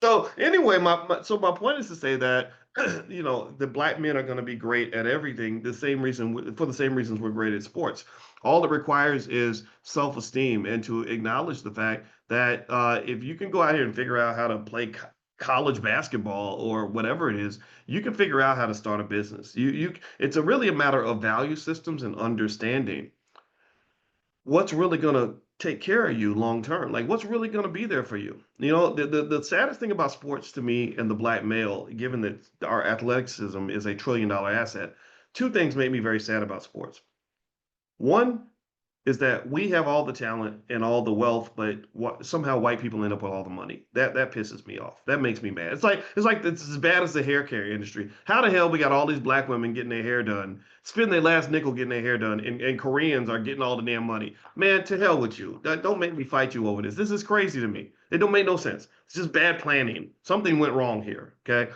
So anyway, my point is to say that the black men are going to be great at everything. The same reason for the same reasons we're great at sports. All it requires is self-esteem and to acknowledge the fact that if you can go out here and figure out how to play college basketball or whatever it is, you can figure out how to start a business. It's really a matter of value systems and understanding what's really going to take care of you long term. Like what's really going to be there for you. The saddest thing about sports to me and the black male, given that our athleticism is $1 trillion asset, two things make me very sad about sports. One is that we have all the talent and all the wealth, but somehow white people end up with all the money. That pisses me off. That makes me mad. It's like it's as bad as the hair care industry. How the hell we got all these black women getting their hair done, spend their last nickel getting their hair done, and Koreans are getting all the damn money? Man, to hell with you. Don't make me fight you over this. This is crazy to me. It don't make no sense. It's just bad planning. Something went wrong here. Okay.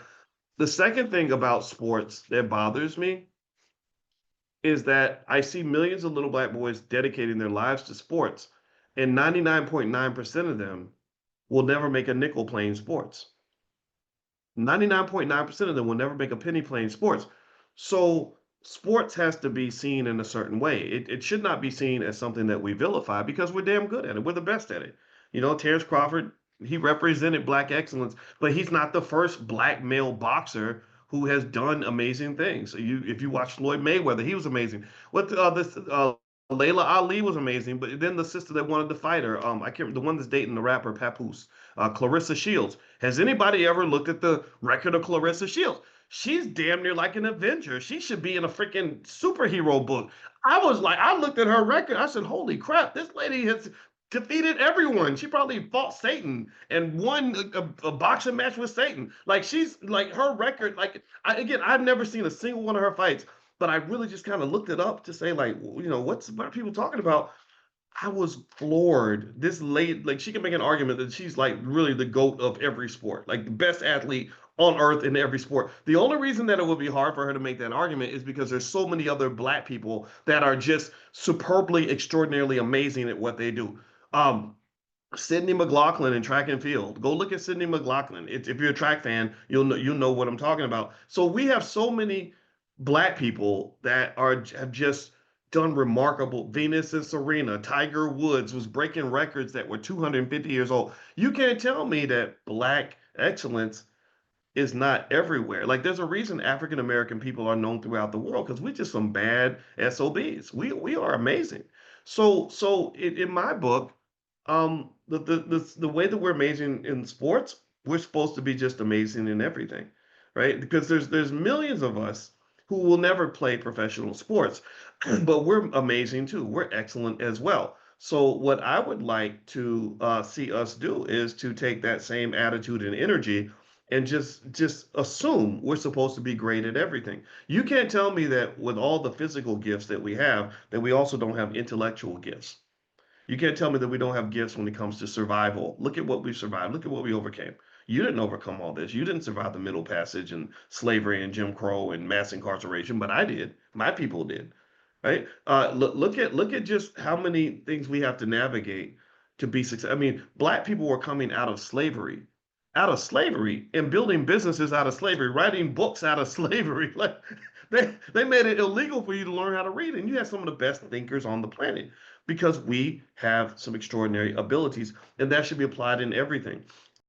The second thing about sports that bothers me is that I see millions of little black boys dedicating their lives to sports, and 99.9% of them will never make a nickel playing sports. 99.9% of them will never make a penny playing sports. So sports has to be seen in a certain way. It should not be seen as something that we vilify because we're damn good at it. We're the best at it. Terrence Crawford, he represented black excellence, but he's not the first black male boxer who has done amazing things. If you watch Floyd Mayweather, he was amazing. What this Layla Ali was amazing, but then the sister that wanted to fight her, I can't, the one that's dating the rapper Papoose, Clarissa Shields. Has anybody ever looked at the record of Clarissa Shields? She's damn near like an Avenger. She should be in a freaking superhero book. I looked at her record. I said, holy crap, this lady has defeated everyone. She probably fought Satan and won a boxing match with Satan. Like she's like her record. Like again, I've never seen a single one of her fights, but I really just kind of looked it up to say like, what are people talking about? I was floored. This late, like she can make an argument that she's like really the GOAT of every sport, like the best athlete on earth in every sport. The only reason that it would be hard for her to make that argument is because there's so many other black people that are just superbly, extraordinarily amazing at what they do. Um, Sydney McLaughlin in track and field. Go look at Sydney McLaughlin. If you're a track fan, you'll know what I'm talking about. So we have so many black people that have just done remarkable. Venus and Serena, Tiger Woods was breaking records that were 250 years old. You can't tell me that black excellence is not everywhere. Like there's a reason African American people are known throughout the world because we're just some bad SOBs. We are amazing. So in my book, the way that we're amazing in sports, we're supposed to be just amazing in everything, right? Because there's millions of us who will never play professional sports, but we're amazing too. We're excellent as well. So what I would like to see us do is to take that same attitude and energy and just assume we're supposed to be great at everything. You can't tell me that with all the physical gifts that we have, that we also don't have intellectual gifts. You can't tell me that we don't have gifts when it comes to survival. Look at what we survived. Look at what we overcame. You didn't overcome all this. You didn't survive the Middle Passage and slavery and Jim Crow and mass incarceration, but I did. My people did. Right? Look at just how many things we have to navigate to be successful. I mean, black people were coming out of slavery, and building businesses out of slavery, writing books out of slavery. Like they made it illegal for you to learn how to read, and you have some of the best thinkers on the planet because we have some extraordinary abilities, and that should be applied in everything.